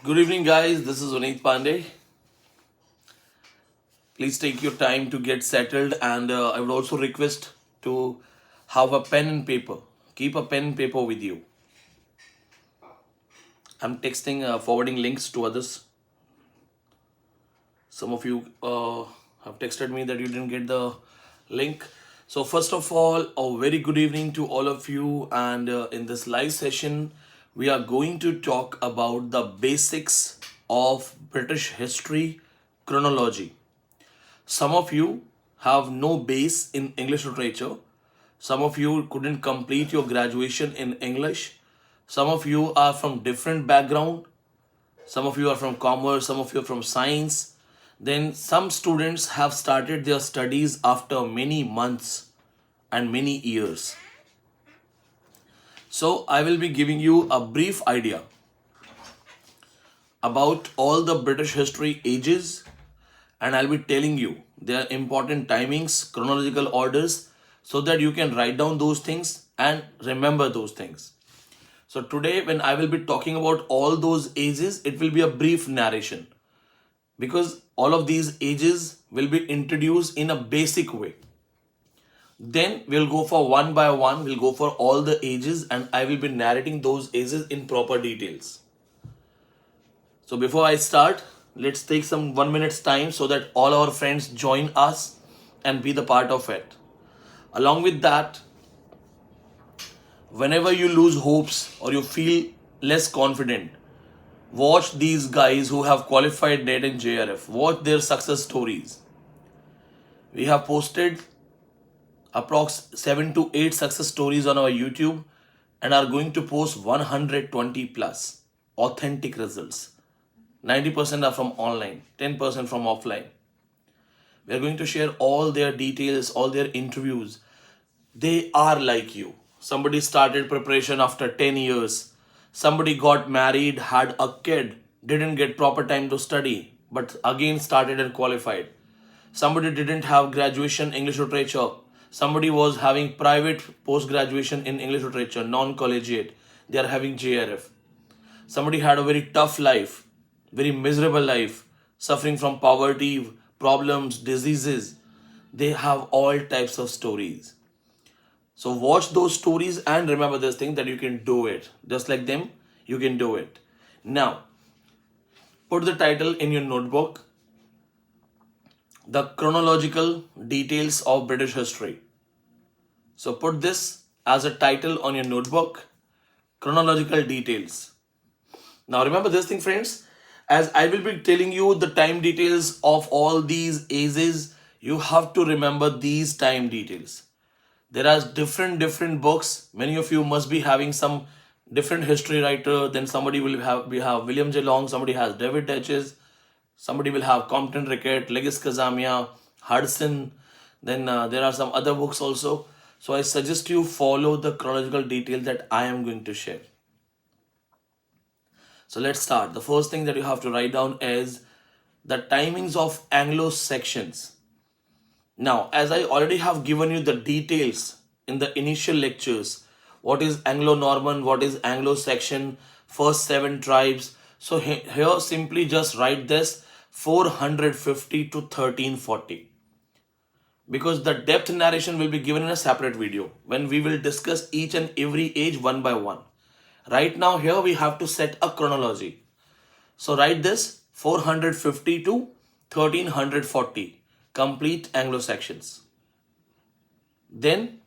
Good evening, guys. This is VINEET Pandey. Please take your time to get settled, and I would also request to have a pen and paper. Keep a pen and paper with you. I'm texting, forwarding links to others. Some of you have texted me that you didn't get the link. So, first of all, a very good evening to all of you. And in this live session, we are going to talk about the basics of British history chronology. Some of you have no base in English literature. Some of you couldn't complete your graduation in English. Some of you are from different background. Some of you are from commerce, some of you are from science. Then some students have started their studies after many months and many years. So I will be giving you a brief idea about all the British history ages, and I'll be telling you their important timings, chronological orders, so that you can write down those things and remember those things. So today, when I will be talking about all those ages, it will be a brief narration because all of these ages will be introduced in a basic way. Then we'll go for one by one, we'll go for all the ages, and I will be narrating those ages in proper details. So before I start, let's take some 1 minute's time so that all our friends join us and be the part of it. Along with that, whenever you lose hopes or you feel less confident, watch these guys who have qualified NET and JRF. Watch their success stories. We have posted approx 7 to 8 success stories on our YouTube and are going to post 120 plus authentic results. 90% are from online, 10% from offline. We are going to share all their details, all their interviews. They are like you. Somebody started preparation after 10 years. Somebody got married, had a kid, didn't get proper time to study, but again started and qualified. Somebody didn't have graduation English literature. Somebody was having private post-graduation in English literature, non-collegiate. They are having JRF. Somebody had a very tough life, very miserable life, suffering from poverty, problems, diseases. They have all types of stories. So watch those stories and remember this thing that you can do it. Just like them, you can do it. Now, put the title in your notebook, The Chronological Details of British History. So put this as a title on your notebook, Chronological Details. Now remember this thing, friends, as I will be telling you the time details of all these ages, you have to remember these time details. There are different books. Many of you must be having some different history writer. Then somebody will have, we have William J. Long, somebody has David Tetches, somebody will have Compton Rickett, Legis Kazamia, Hudson. Then there are some other books also. So I suggest you follow the chronological detail that I am going to share. So let's start. The first thing that you have to write down is the timings of Anglo sections. Now, as I already have given you the details in the initial lectures, what is Anglo-Norman, what is Anglo-Saxon, first 7 tribes. So here simply just write this 450 to 1340. Because the depth narration will be given in a separate video when we will discuss each and every age one by one. Right now here we have to set a chronology. So write this 450 to 1340. Complete Anglo-Saxons. Then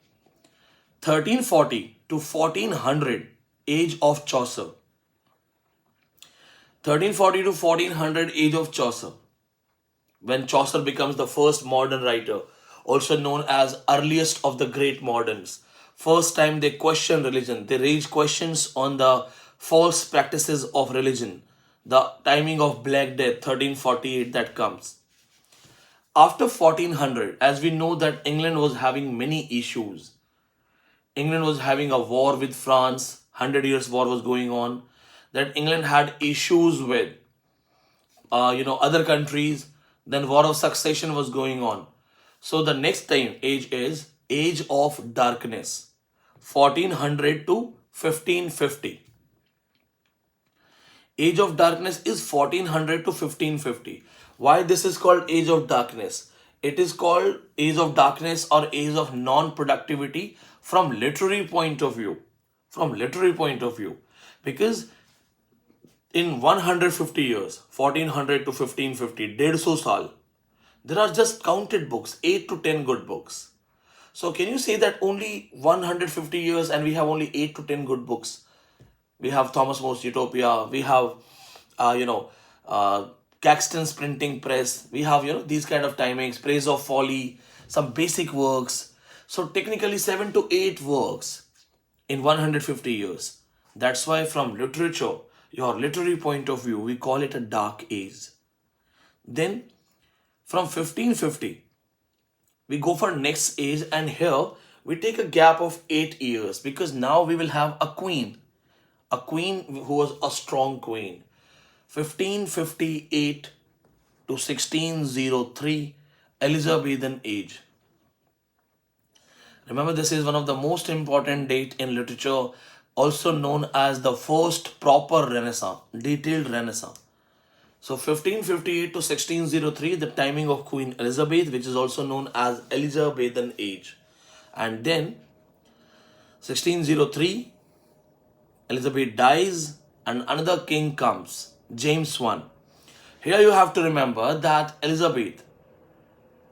1340 to 1400, age of Chaucer. 1340 to 1400, age of Chaucer. When Chaucer becomes the first modern writer, also known as earliest of the great moderns. First time they question religion. They raise questions on the false practices of religion. The timing of Black Death, 1348, that comes. After 1400, as we know that England was having many issues. England was having a war with France, 100 years war was going on. That England had issues with, other countries. Then war of succession was going on. So the next time age is Age of Darkness, 1400 to 1550. Age of darkness is 1400 to 1550. Why this is called age of darkness? It is called age of darkness or age of non-productivity from literary point of view. From literary point of view. Because in 150 years, 1400 to 1550, 150 saal, there are just counted books, 8 to 10 good books. So can you say that only 150 years and we have only 8 to 10 good books? We have Thomas More's Utopia. We have, uh, you know, uh, Caxton's Printing Press. We have, these kind of timings, Praise of Folly, some basic works. So technically 7 to 8 works in 150 years. That's why from literature, your literary point of view, we call it a dark age. Then from 1550, we go for next age, and here we take a gap of 8 years because now we will have a queen who was a strong queen. 1558 to 1603, Elizabethan age. Remember, this is one of the most important date in literature, also known as the first proper Renaissance, detailed Renaissance. So 1558 to 1603, the timing of Queen Elizabeth, which is also known as Elizabethan age. And then 1603, Elizabeth dies and another king comes, James I. Here you have to remember that Elizabeth,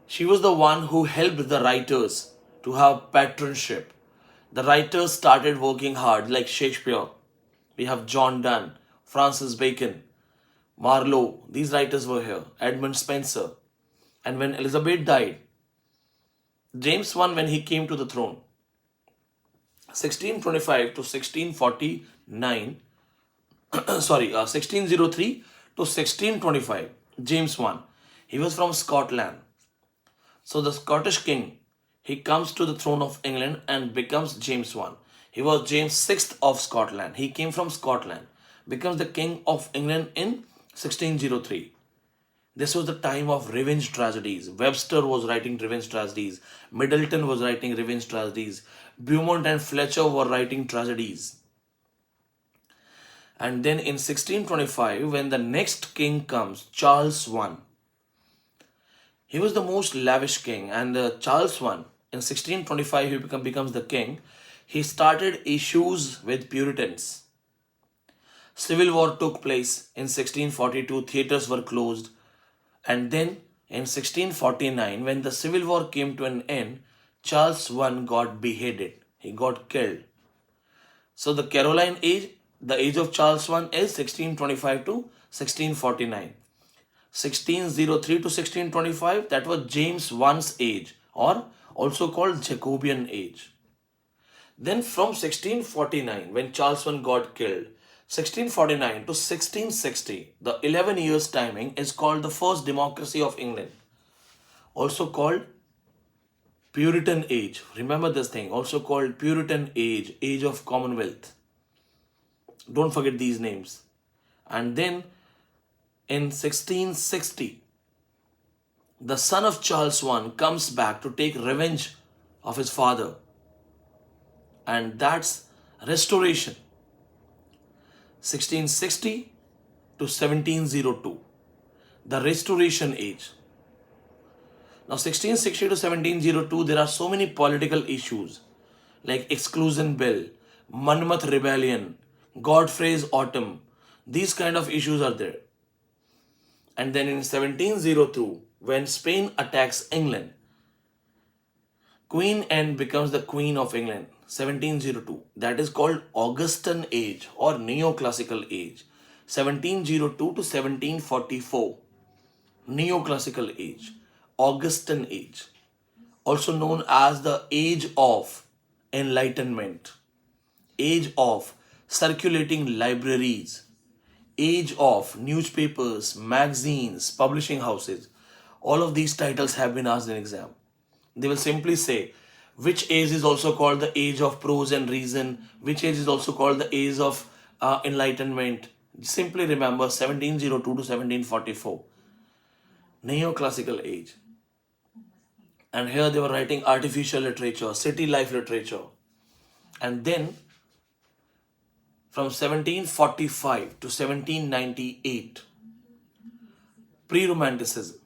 she was the one who helped the writers to have patronship. The writers started working hard, like Shakespeare. We have John Donne, Francis Bacon, Marlowe. These writers were here. Edmund Spenser. And when Elizabeth died, James I, when he came to the throne, 1625 to 1649, 1603 to 1625, James I, he was from Scotland. So the Scottish king, he comes to the throne of England and becomes James I. He was James VI of Scotland. He came from Scotland, becomes the king of England in 1603. This was the time of revenge tragedies. Webster was writing revenge tragedies. Middleton was writing revenge tragedies. Beaumont and Fletcher were writing tragedies. And then in 1625, when the next king comes, Charles I, he was the most lavish king. And Charles I, in 1625, he becomes the king. He started issues with Puritans. Civil War took place in 1642. Theatres were closed. And then in 1649, when the Civil War came to an end, Charles I got beheaded. He got killed. So the Caroline age, the age of Charles I is 1625 to 1649. 1603 to 1625, that was James I's age, or also called Jacobean age. Then from 1649, when Charles I got killed, 1649 to 1660, the 11 years timing is called the first democracy of England, also called Puritan age. Remember this thing, also called Puritan age, age of Commonwealth. Don't forget these names. And then in 1660, the son of Charles I comes back to take revenge of his father. And that's restoration. 1660 to 1702, the restoration age. Now 1660 to 1702, there are so many political issues like Exclusion Bill, Monmouth Rebellion, Godfrey's Autumn. These kind of issues are there. And then in 1702, when Spain attacks England, Queen Anne becomes the Queen of England. 1702. That is called Augustan age or Neoclassical age. 1702 to 1744. Neoclassical age. Augustan age. Also known as the age of enlightenment. Age of circulating libraries. Age of newspapers, magazines, publishing houses. All of these titles have been asked in exam. They will simply say, which age is also called the age of prose and reason, which age is also called the age of enlightenment. Simply remember 1702 to 1744. Neoclassical age. And here they were writing artificial literature, city life literature. And then from 1745 to 1798, pre-romanticism,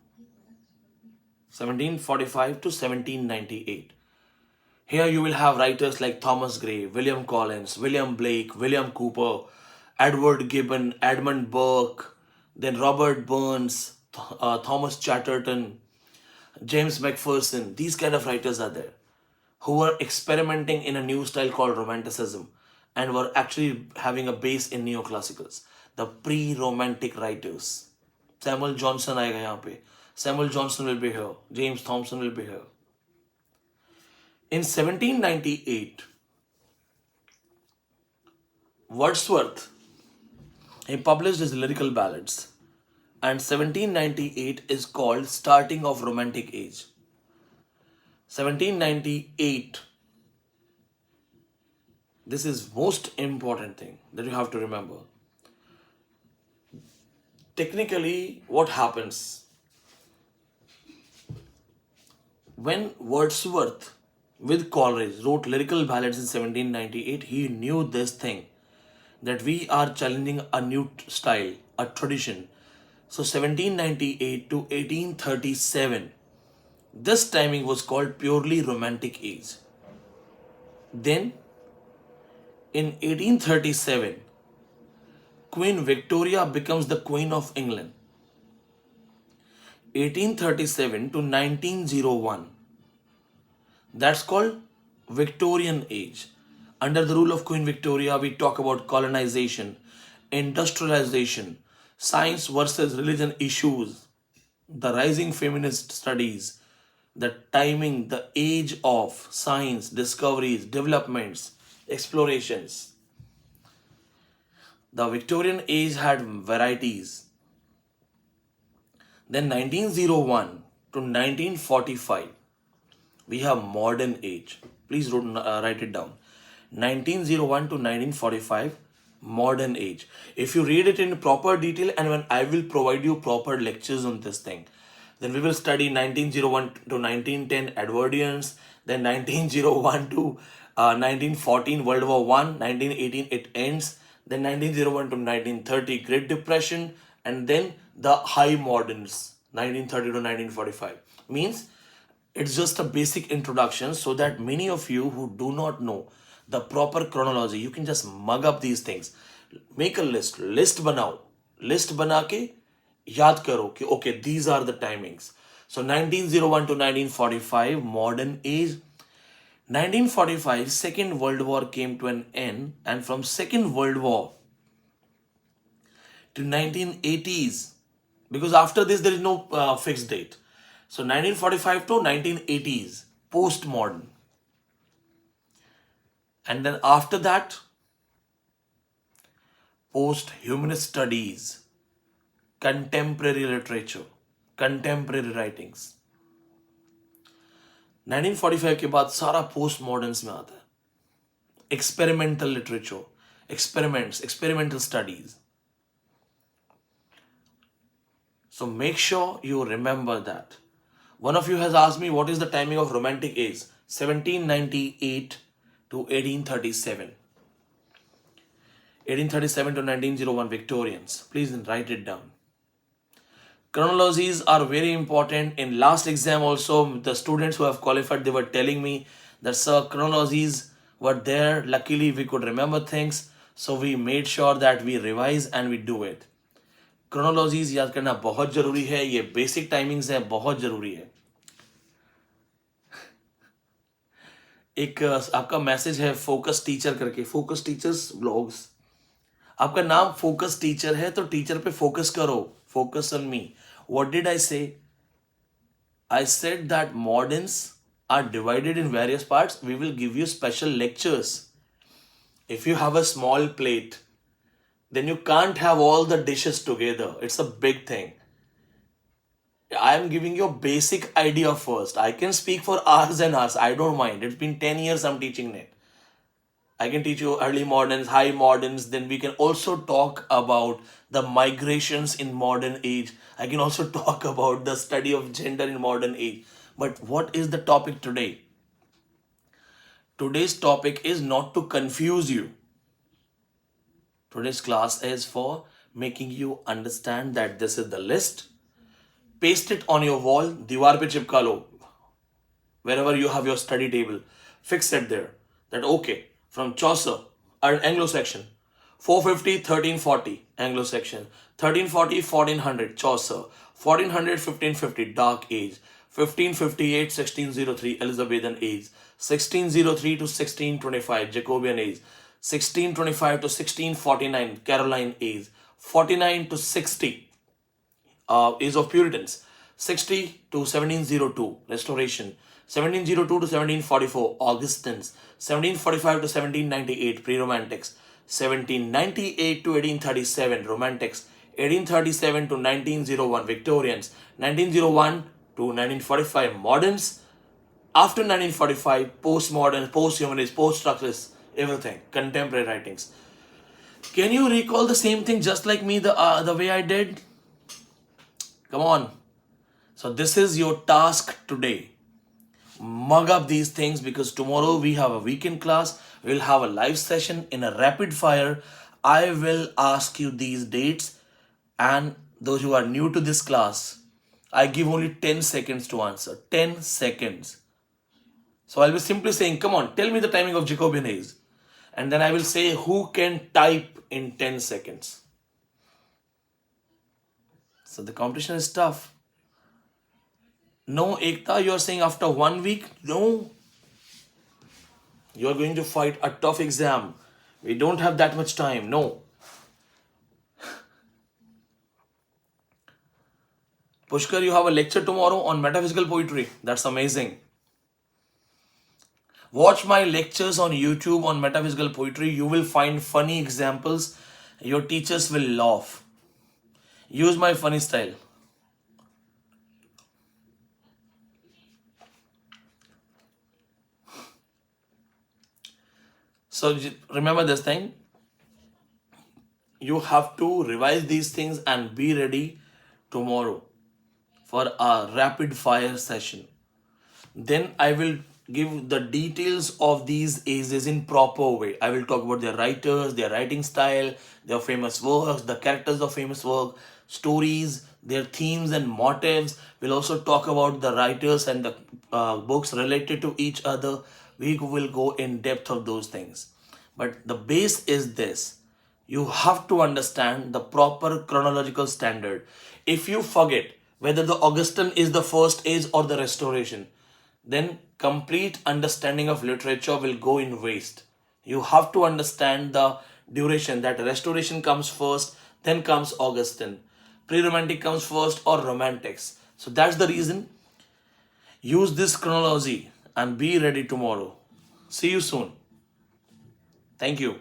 1745 to 1798. Here you will have writers like Thomas Gray, William Collins, William Blake, William Cooper, Edward Gibbon, Edmund Burke, then Robert Burns, Thomas Chatterton, James Macpherson. These kind of writers are there who were experimenting in a new style called Romanticism and were actually having a base in neoclassicals. The pre-romantic writers. Samuel Johnson आएगा यहाँ पे. Samuel Johnson will be here. James Thompson will be here. In 1798, Wordsworth, he published his lyrical ballads, and 1798 is called starting of romantic age. 1798, this is most important thing that you have to remember. Technically, what happens when Wordsworth with Coleridge wrote lyrical ballads in 1798, he knew this thing, that we are challenging a new style, a tradition. So 1798 to 1837, this timing was called purely romantic age. Then in 1837, Queen Victoria becomes the Queen of England. 1837 to 1901, that's called Victorian age. Under the rule of Queen Victoria, we talk about colonization, industrialization, science versus religion issues, the rising feminist studies, the timing, the age of science, discoveries, developments, explorations. The Victorian age had varieties. Then 1901 to 1945, we have modern age. Please write it down. 1901 to 1945, modern age. If you read it in proper detail, and when I will provide you proper lectures on this thing, then we will study 1901 to 1910 Edwardians, then 1901 to 1914 World War One, 1918 it ends, then 1901 to 1930 Great Depression, and then the high moderns, 1930 to 1945. Means it's just a basic introduction so that many of you who do not know the proper chronology, you can just mug up these things. Make a list banao. List bana ke yaad karo ki okay, these are the timings. So 1901 to 1945, modern age. 1945, Second World War came to an end, and from Second World War to 1980s, because after this there is no fixed date. So 1945 to 1980s, postmodern. And then after that, post-humanist studies, contemporary literature, contemporary writings. 1945 के बाद सारा post मॉडर्न्स में आता है. Experimental literature, experiments, experimental studies. So make sure you remember that. One of you has asked me what is the timing of romantic age. 1798 to 1837. 1837 to 1901 Victorians. Please write it down. Chronologies are very important. In last exam also, the students who have qualified, they were telling me that sir, chronologies were there. Luckily, we could remember things. So we made sure that we revise and we do it. Chronologies याद करना बहुत जरूरी है. ये basic timings है, बहुत जरूरी है. एक आपका मैसेज है फोकस टीचर करके, फोकस टीचर्स ब्लॉग्स. आपका नाम फोकस टीचर है तो टीचर पे फोकस करो. Focus on me. What did I say? I said that moderns are divided in various parts. We will give you special lectures. If you have a small plate, then you can't have all the dishes together. It's a big thing. I am giving you a basic idea first. I can speak for hours and hours. I don't mind. It's been 10 years I'm teaching it. I can teach you early moderns, high moderns. Then we can also talk about the migrations in modern age. I can also talk about the study of gender in modern age. But what is the topic today? Today's topic is not to confuse you. Today's class is for making you understand that this is the list. Paste it on your wall, दीवार पे चिपका लो. Wherever you have your study table, fix it there. That okay, from Chaucer, Anglo section, 450, 1340, Anglo section, 1340, 1400, Chaucer, 1400, 1550, Dark Age, 1558, 1603, Elizabethan Age, 1603 to 1625, Jacobean Age, 1625 to 1649, Caroline Age, 49 to 60, Age of Puritans, 60 to 1702, Restoration, 1702 to 1744, Augustines, 1745 to 1798, Pre-Romantics, 1798 to 1837, Romantics, 1837 to 1901, Victorians, 1901 to 1945, Moderns, after 1945, postmodern, post-humanist, post-structuralist, everything, contemporary writings. Can you recall the same thing just like me, the way I did? Come on. So this is your task today. Mug up these things because tomorrow we have a weekend class. We'll have a live session in a rapid fire. I will ask you these dates, and those who are new to this class, I give only 10 seconds to answer. 10 seconds. So I'll be simply saying, come on, tell me the timing of Jacobean Age. And then I will say who can type in 10 seconds. So the competition is tough. No, Ekta, you are saying after 1 week? No. You are going to fight a tough exam. We don't have that much time. No. Pushkar, you have a lecture tomorrow on metaphysical poetry. That's amazing. Watch my lectures on YouTube on metaphysical poetry. You will find funny examples. Your teachers will laugh. Use my funny style. So remember this thing. You have to revise these things and be ready tomorrow for a rapid fire session. Then I will give the details of these ages in proper way. I will talk about their writers, their writing style, their famous works, the characters of famous work, stories, their themes and motives. We'll also talk about the writers and the books related to each other. We will go in depth of those things. But the base is this. You have to understand the proper chronological standard. If you forget whether the Augustan is the first age or the Restoration, then complete understanding of literature will go in waste. You have to understand the duration, that Restoration comes first, then comes Augustan. Pre-Romantic comes first, or Romantics. So that's the reason. Use this chronology and be ready tomorrow. See you soon. Thank you.